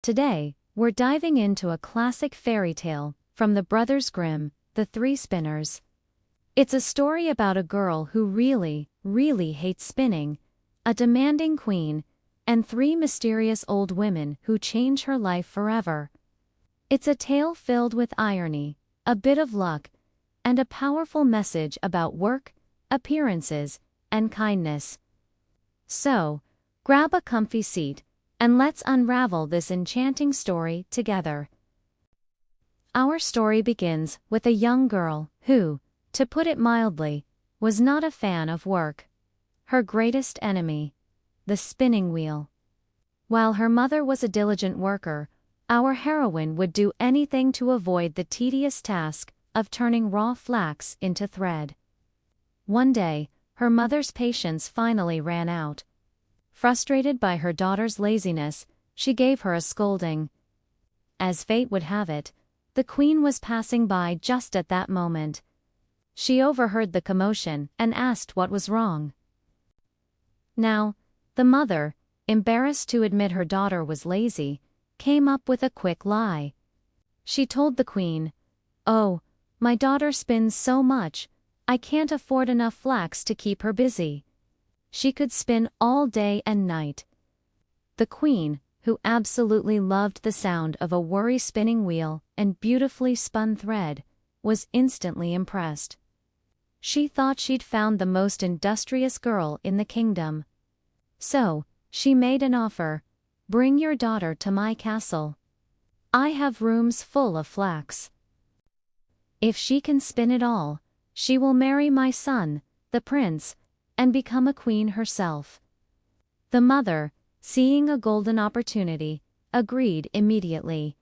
Today, we're diving into a classic fairy tale from the Brothers Grimm, The Three Spinners. It's a story about a girl who really hates spinning, a demanding queen, and three mysterious old women who change her life forever. It's a tale filled with irony, a bit of luck, and a powerful message about work, appearances, and kindness. So, grab a comfy seat, and let's unravel this enchanting story together. Our story begins with a young girl who, to put it mildly, was not a fan of work. Her greatest enemy, the spinning wheel. While her mother was a diligent worker, our heroine would do anything to avoid the tedious task of turning raw flax into thread. One day, her mother's patience finally ran out. Frustrated by her daughter's laziness, she gave her a scolding. As fate would have it, the queen was passing by just at that moment. She overheard the commotion and asked what was wrong. Now, the mother, embarrassed to admit her daughter was lazy, came up with a quick lie. She told the queen, "Oh, my daughter spins so much, I can't afford enough flax to keep her busy. She could spin all day and night." The queen, who absolutely loved the sound of a worry-spinning wheel and beautifully spun thread, was instantly impressed. She thought she'd found the most industrious girl in the kingdom. So, she made an offer: "Bring your daughter to my castle. I have rooms full of flax. If she can spin it all, she will marry my son, the prince, and become a queen herself." The mother, seeing a golden opportunity, agreed immediately.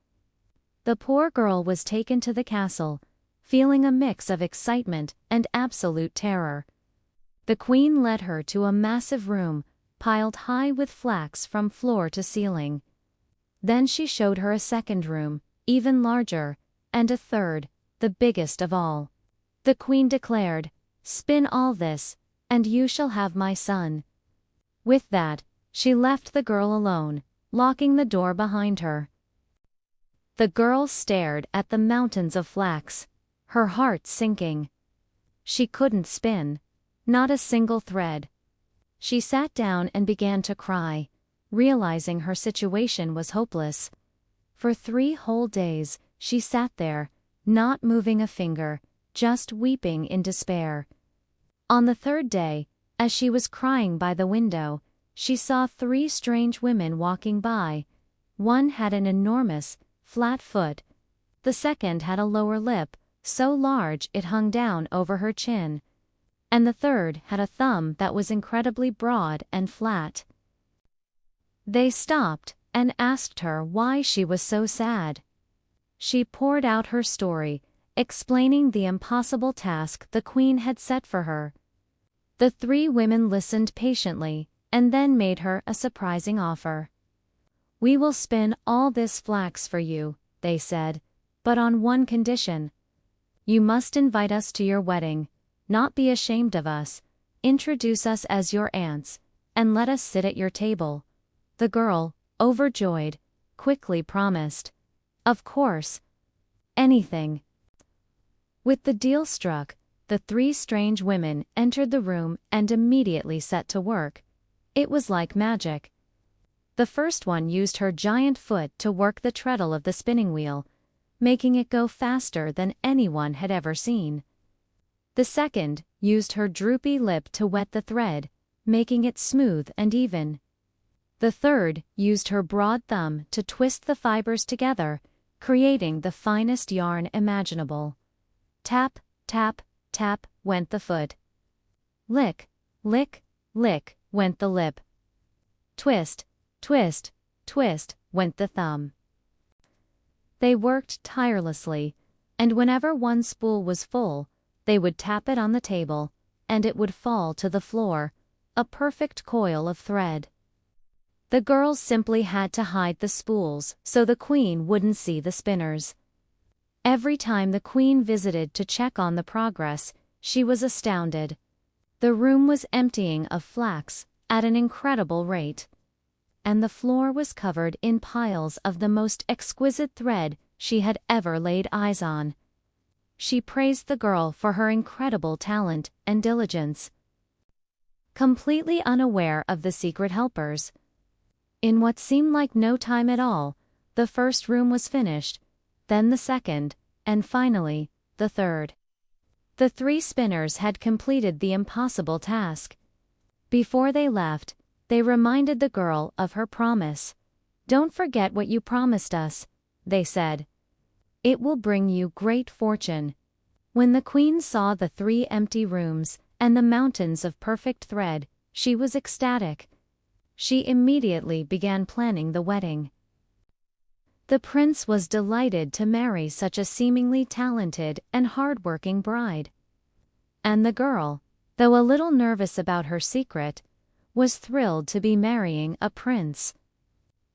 The poor girl was taken to the castle, feeling a mix of excitement and absolute terror. The queen led her to a massive room, piled high with flax from floor to ceiling. Then she showed her a second room, even larger, and a third, the biggest of all. The queen declared, "Spin all this, and you shall have my son." With that, she left the girl alone, locking the door behind her. The girl stared at the mountains of flax, her heart sinking. She couldn't spin, not a single thread. She sat down and began to cry, realizing her situation was hopeless. For 3 whole days, she sat there, not moving a finger, just weeping in despair. On the third day, as she was crying by the window, she saw 3 strange women walking by. One had an enormous, flat foot. The second had a lower lip, so large it hung down over her chin. And the third had a thumb that was incredibly broad and flat. They stopped and asked her why she was so sad. She poured out her story, explaining the impossible task the queen had set for her. The 3 women listened patiently, and then made her a surprising offer. "We will spin all this flax for you," they said, "but on one condition. You must invite us to your wedding, not be ashamed of us, introduce us as your aunts, and let us sit at your table." The girl, overjoyed, quickly promised. Of course. Anything. With the deal struck, the 3 strange women entered the room and immediately set to work. It was like magic. The first one used her giant foot to work the treadle of the spinning wheel, making it go faster than anyone had ever seen. The second used her droopy lip to wet the thread, making it smooth and even. The third used her broad thumb to twist the fibers together, creating the finest yarn imaginable. Tap, tap, tap went the foot. Lick, lick, lick went the lip. Twist, twist, twist went the thumb. They worked tirelessly, and whenever one spool was full, they would tap it on the table, and it would fall to the floor, a perfect coil of thread. The girls simply had to hide the spools so the queen wouldn't see the spinners. Every time the queen visited to check on the progress, she was astounded. The room was emptying of flax at an incredible rate. and the floor was covered in piles of the most exquisite thread she had ever laid eyes on. She praised the girl for her incredible talent and diligence, completely unaware of the secret helpers. In what seemed like no time at all, the first room was finished, then the second, and finally, the third. The 3 spinners had completed the impossible task. Before they left, they reminded the girl of her promise. "Don't forget what you promised us," they said. "It will bring you great fortune." When the queen saw the 3 empty rooms and the mountains of perfect thread, she was ecstatic. She immediately began planning the wedding. The prince was delighted to marry such a seemingly talented and hard-working bride. And the girl, though a little nervous about her secret, was thrilled to be marrying a prince.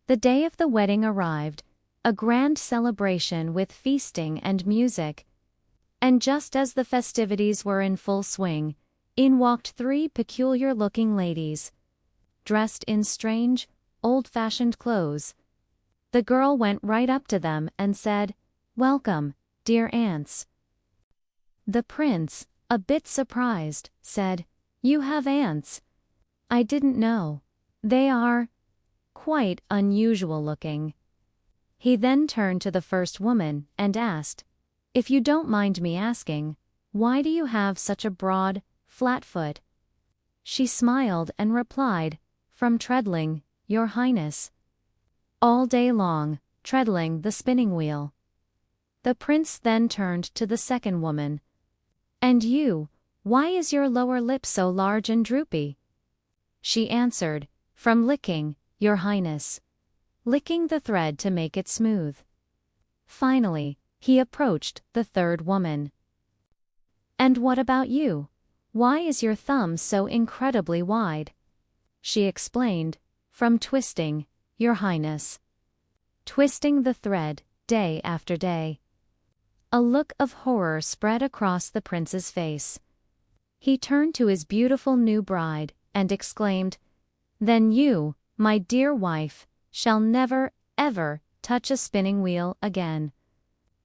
The day of the wedding arrived, a grand celebration with feasting and music. And just as the festivities were in full swing, in walked 3 peculiar-looking ladies, dressed in strange, old-fashioned clothes. The girl went right up to them and said, "Welcome, dear aunts." The prince, a bit surprised, said, "You have aunts? I didn't know. They are quite unusual looking." He then turned to the first woman and asked, "If you don't mind me asking, why do you have such a broad, flat foot?" She smiled and replied, "From treadling, Your Highness. All day long, treadling the spinning wheel." The prince then turned to the second woman. "And you, why is your lower lip so large and droopy?" She answered, "From licking, Your Highness. Licking the thread to make it smooth." Finally, he approached the third woman. "And what about you? Why is your thumb so incredibly wide?" She explained, "From twisting, Your Highness. Twisting the thread, day after day." A look of horror spread across the prince's face. He turned to his beautiful new bride, and exclaimed, "Then you, my dear wife, shall never, ever, touch a spinning wheel again."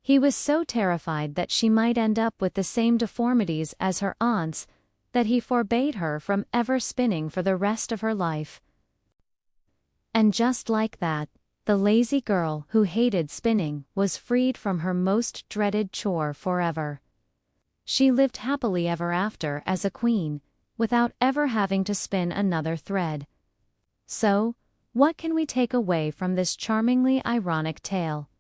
He was so terrified that she might end up with the same deformities as her aunts, that he forbade her from ever spinning for the rest of her life. And just like that, the lazy girl who hated spinning was freed from her most dreaded chore forever. She lived happily ever after as a queen, without ever having to spin another thread. So, what can we take away from this charmingly ironic tale?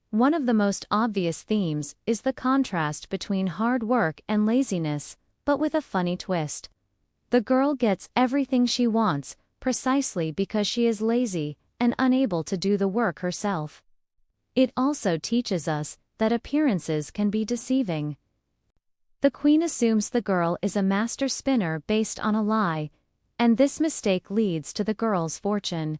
One of the most obvious themes is the contrast between hard work and laziness, but with a funny twist. The girl gets everything she wants precisely because she is lazy and unable to do the work herself. It also teaches us that appearances can be deceiving. The queen assumes the girl is a master spinner based on a lie, and this mistake leads to the girl's fortune.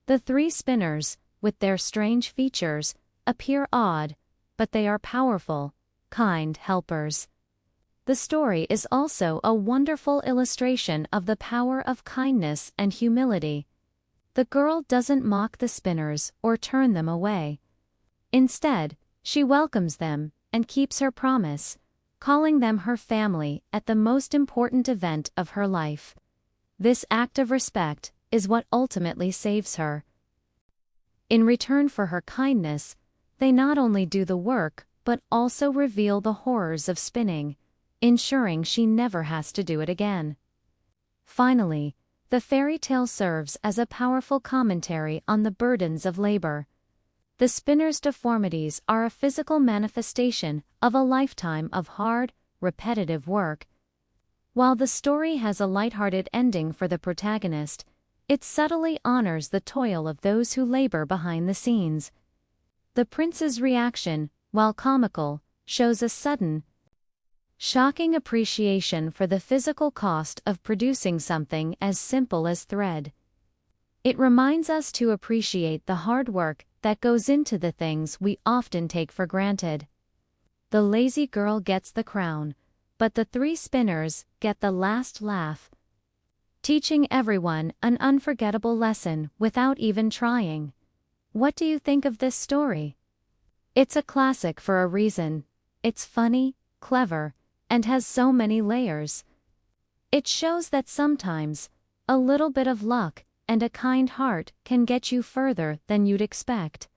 The 3 spinners, with their strange features, appear odd, but they are powerful, kind helpers. The story is also a wonderful illustration of the power of kindness and humility. The girl doesn't mock the spinners or turn them away. Instead, she welcomes them and keeps her promise, calling them her family at the most important event of her life. This act of respect is what ultimately saves her. In return for her kindness, they not only do the work but also reveal the horrors of spinning, ensuring she never has to do it again. Finally, the fairy tale serves as a powerful commentary on the burdens of labor. The spinner's deformities are a physical manifestation of a lifetime of hard, repetitive work. While the story has a lighthearted ending for the protagonist, it subtly honors the toil of those who labor behind the scenes. The prince's reaction, while comical, shows a sudden, shocking appreciation for the physical cost of producing something as simple as thread. It reminds us to appreciate the hard work that goes into the things we often take for granted. The lazy girl gets the crown, but the 3 spinners get the last laugh. teaching everyone an unforgettable lesson without even trying. What do you think of this story? It's a classic for a reason. It's funny, clever, and has so many layers. It shows that sometimes, a little bit of luck and a kind heart can get you further than you'd expect.